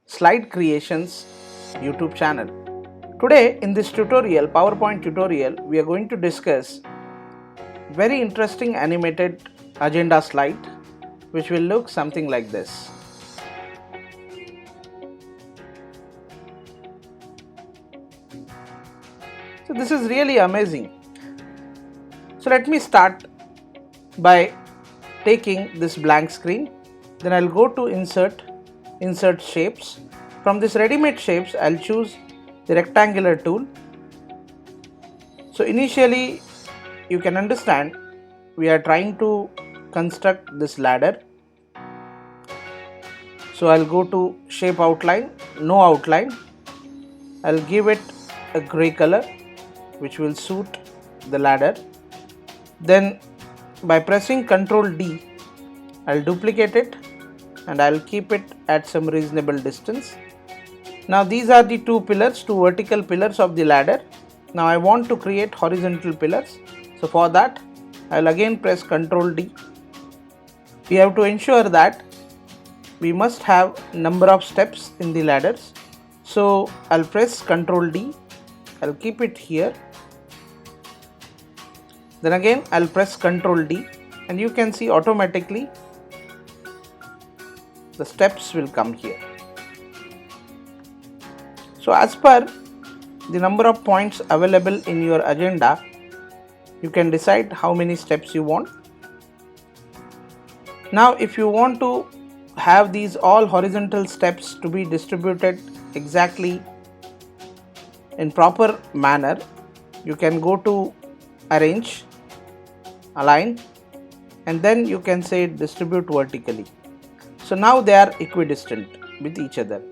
Slide Creations YouTube channel. Today in this tutorial, PowerPoint tutorial, we are going to discuss very interesting animated agenda slide which will look something like this. So this is really amazing. So let me start by taking this blank screen. Then I'll go to insert shapes. From this ready-made shapes, I'll choose the rectangular tool. So initially you can understand we are trying to construct this ladder. So I'll go to shape outline, no outline. I'll give it a gray color which will suit the ladder. Then by pressing Ctrl D, I'll duplicate it and I'll keep it at some reasonable distance. Now these are the two vertical pillars of the ladder. Now I want to create horizontal pillars. So for that, I'll again press Ctrl D. We have to ensure that we must have number of steps in the ladders. So I'll press Ctrl D. I'll keep it here. Then again I'll press Ctrl D and you can see automatically the steps will come here. So as per the number of points available in your agenda, you can decide how many steps you want. Now if you want to have these all horizontal steps to be distributed exactly in proper manner, you can go to arrange, align, and then you can say distribute vertically. So now they are equidistant with each other.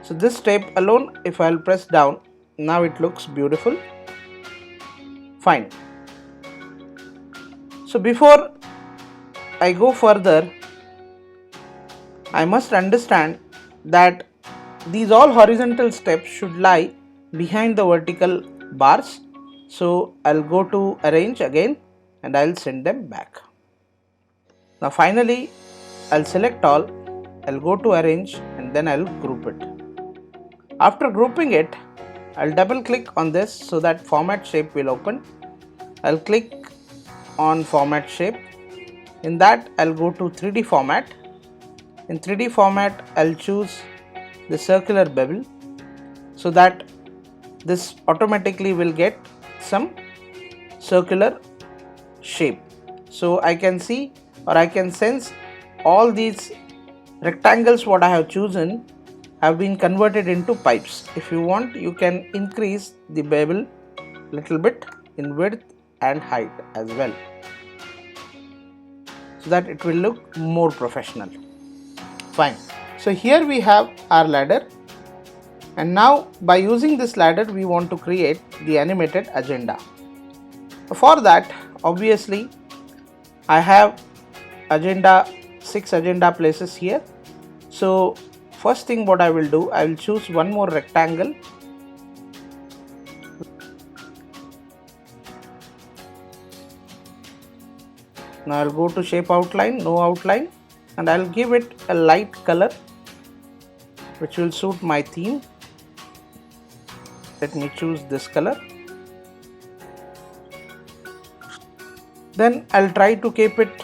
So this step alone, if I'll press down, now it looks beautiful. Fine. So before I go further, I must understand that these all horizontal steps should lie behind the vertical bars. So I'll go to arrange again and I'll send them back. Now finally I'll select all, I'll go to arrange and then I'll group it. After grouping it, I'll double click on this so that format shape will open. I'll click on format shape. In that I'll go to 3D format. In 3D format I'll choose the circular bevel so that this automatically will get some circular shape. So I can see or I can sense all these rectangles what I have chosen have been converted into pipes. If you want, you can increase the bevel little bit in width and height as well, so that it will look more professional. Fine. So here we have our ladder, and now by using this ladder we want to create the animated agenda. For that, obviously I have 6 agenda places here. So first thing what I will do, I will choose one more rectangle. Now I'll go to shape outline, no outline, and I'll give it a light color which will suit my theme. Let me choose this color. Then I'll try to keep it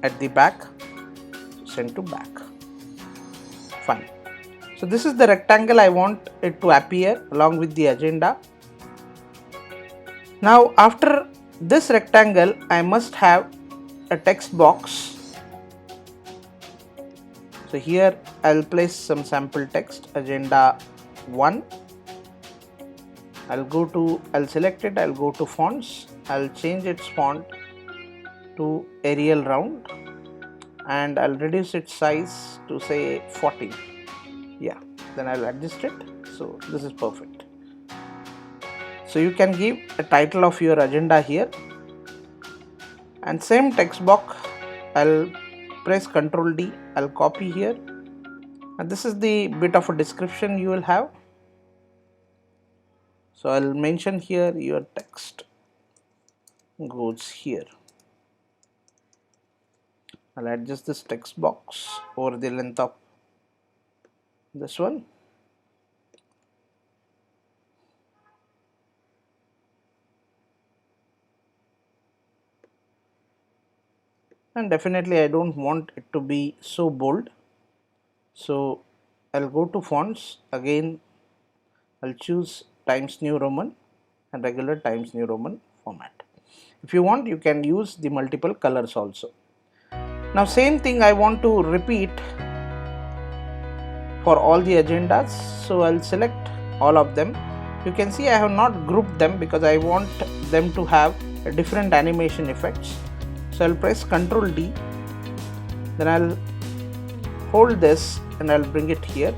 at the back, send to back. Fine. So this is the rectangle I want it to appear along with the agenda. Now after this rectangle I must have a text box. So here I'll place some sample text, agenda 1. I'll select it, I'll go to fonts, I'll change its font to Arial round and I'll reduce its size to say 14. Yeah, then I'll adjust it. So this is perfect. So you can give a title of your agenda here, and same text box I'll press Ctrl D, I'll copy here, and this is the bit of a description you will have. So I'll mention here your text goes here. I'll adjust this text box over the length of this one, and definitely I don't want it to be so bold, so I'll go to fonts again. I'll choose Times New Roman and regular Times New Roman format. If you want, you can use the multiple colors also. Now same thing I want to repeat for all the agendas, so I'll select all of them. You can see I have not grouped them because I want them to have different animation effects. So I'll press Ctrl D, then I'll hold this and I'll bring it here.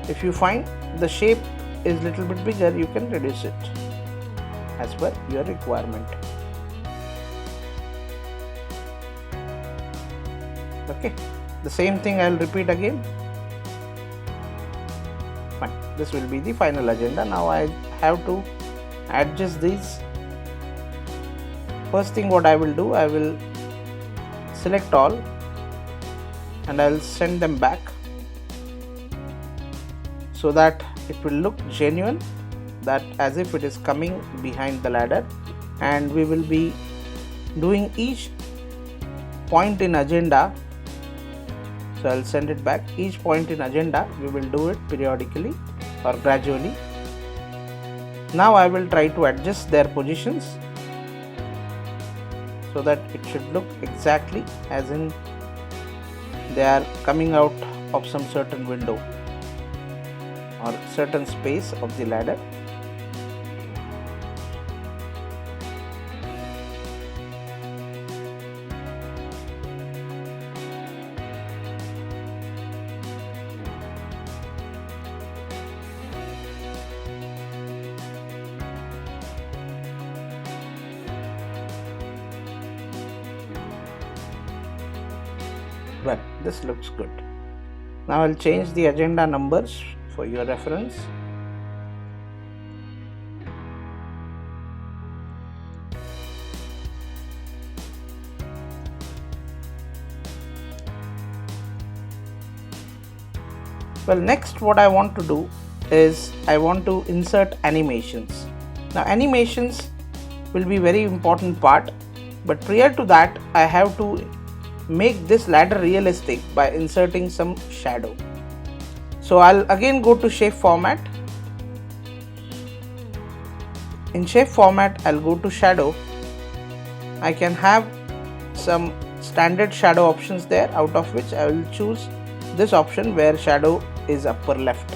If you find the shape is little bit bigger, you can reduce it as per your requirement. Okay, the same thing I'll repeat again. Fine, this will be the final agenda. Now I have to adjust these. First thing what I will do, I will select all and I will send them back so that it will look genuine, that as if it is coming behind the ladder, and we will be doing each point in agenda. So I'll send it back. Each point in agenda we will do it periodically or gradually. Now I will try to adjust their positions so that it should look exactly as in they are coming out of some certain window or certain space of the ladder. Well, this looks good. Now I'll change the agenda numbers for your reference. Well, next what I want to do is I want to insert animations. Now animations will be very important part, but prior to that I have to make this ladder realistic by inserting some shadow. So I'll again go to shape format. In shape format I'll go to shadow. I can have some standard shadow options there, out of which I will choose this option where shadow is upper left.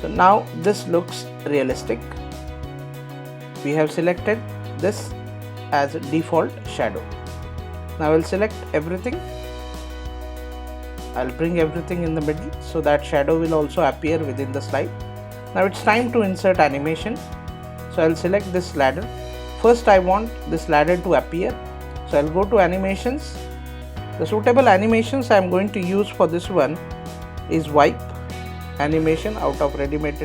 So now this looks realistic. We have selected this as default shadow. Now I will select everything. I'll bring everything in the middle so that shadow will also appear within the slide. Now it's time to insert animation. So I'll select this ladder. First I want this ladder to appear. So I'll go to animations. The suitable animations I am going to use for this one is wipe animation out of ready-made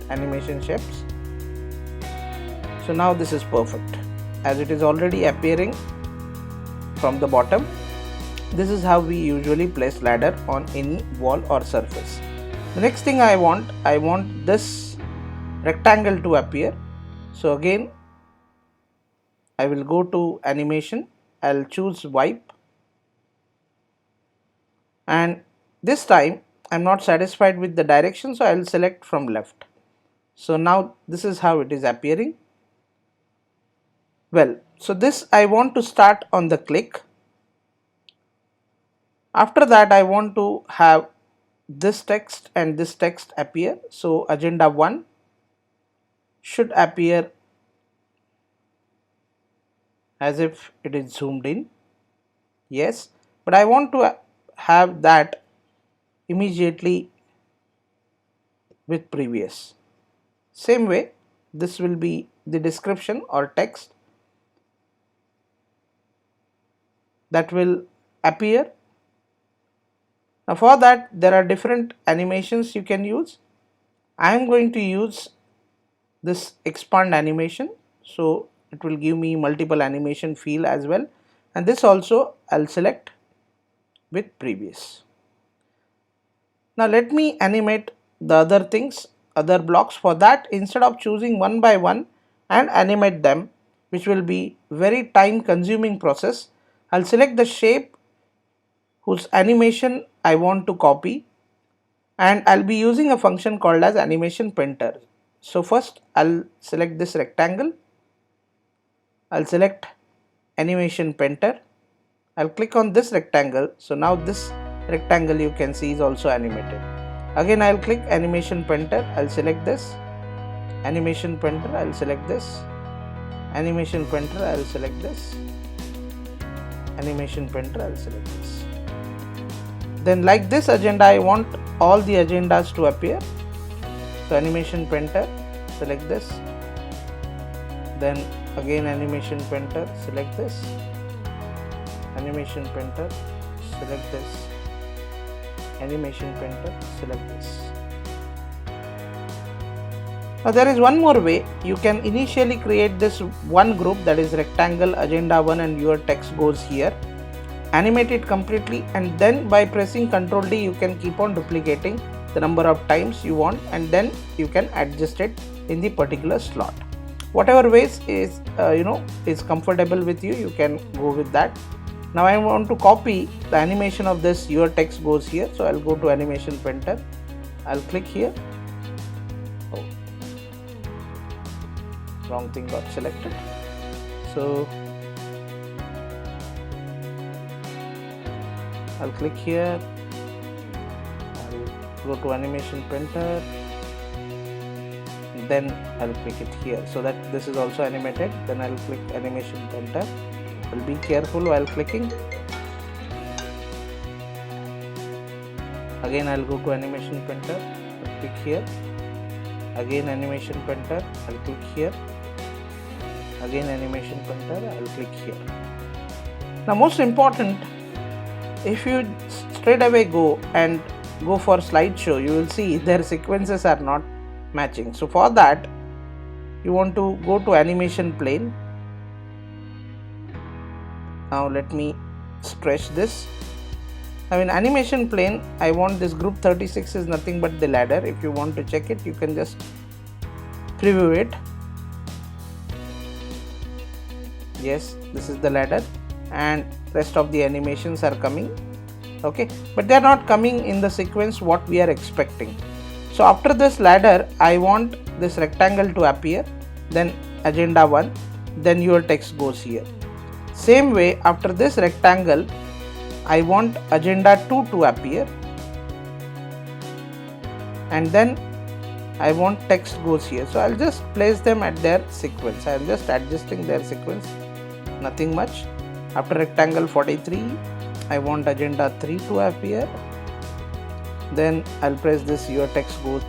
animation shapes. So now this is perfect, as it is already appearing from the bottom. This is how we usually place ladder on any wall or surface. The next thing I want this rectangle to appear. So again I will go to animation, I'll choose wipe, and this time I'm not satisfied with the direction, so I'll select from left. So now this is how it is appearing. Well, so this I want to start on the click. After that I want to have this text and this text appear. So agenda 1 should appear as if it is zoomed in. Yes, but I want to have that immediately with previous. Same way, this will be the description or text that will appear. Now for that there are different animations you can use. I am going to use this expand animation, so it will give me multiple animation feel as well, and this also I'll select with previous. Now let me animate the other things, other blocks. For that, instead of choosing one by one and animate them, which will be very time consuming process, I'll select the shape whose animation I want to copy, and I'll be using a function called as animation painter. So first I'll select this rectangle, I'll select animation painter, I'll click on this rectangle. So now this rectangle you can see is also animated. Again I'll click animation painter, I'll select this, animation painter, I'll select this, animation painter, I'll select this, animation painter, I'll select this. Then like this agenda, I want all the agendas to appear. So animation painter, select this, then again animation painter, select this, animation painter, select this, animation painter, select this. Now there is one more way. You can initially create this one group, that is rectangle agenda 1, and your text goes here. Animate it completely, and then by pressing Ctrl D you can keep on duplicating the number of times you want, and then you can adjust it in the particular slot. Whatever ways is is comfortable with you, you can go with that. Now I want to copy the animation of this your text goes here, so I'll go to animation painter, I'll click here. Oh, wrong thing got selected. So I'll click here, I'll go to animation painter, then I'll click it here so that this is also animated. Then I'll click animation painter. I'll be careful while clicking. Again I'll go to animation painter, I'll click here, again animation painter, I'll click here, again animation painter, I'll click here. Now most important, if you straight away go for slideshow, you will see their sequences are not matching. So for that you want to go to animation plane. Now let me stretch this. Now in animation plane, I want this group 36 is nothing but the ladder. If you want to check it, you can just preview it. Yes, this is the ladder, and rest of the animations are coming. Okay, but they are not coming in the sequence what we are expecting. So after this ladder, I want this rectangle to appear, then agenda 1, then your text goes here. Same way, after this rectangle, I want agenda 2 to appear, and then I want text goes here. So I'll just place them at their sequence. I'm just adjusting their sequence, nothing much. After rectangle 43, I want agenda 3 to appear. Then I'll press this your text goes.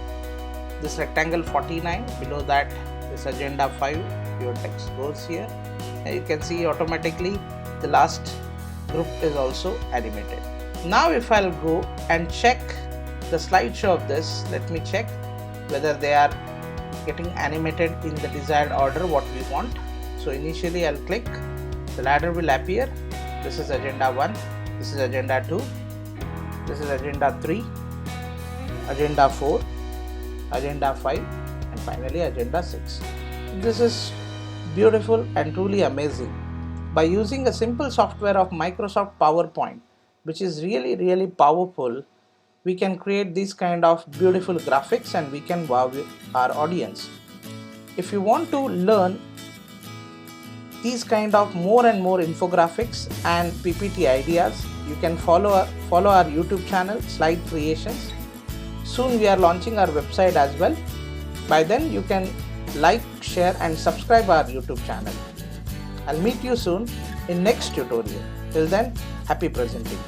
This rectangle 49, below that this agenda 5, your text goes here. And you can see automatically the last group is also animated. Now if I'll go and check the slideshow of this, let me check whether they are getting animated in the desired order what we want. So initially I'll click, the ladder will appear. This is agenda 1, this is agenda 2, this is agenda 3, agenda 4, agenda 5, and finally agenda 6. This is beautiful and truly amazing. By using a simple software of Microsoft PowerPoint, which is really powerful, we can create these kind of beautiful graphics and we can wow our audience. If you want to learn these kind of more and more infographics and PPT ideas, you can follow our YouTube channel, Slide Creations. Soon we are launching our website as well. By then you can like, share and subscribe our YouTube channel. I'll meet you soon in next tutorial. Till then, happy presenting.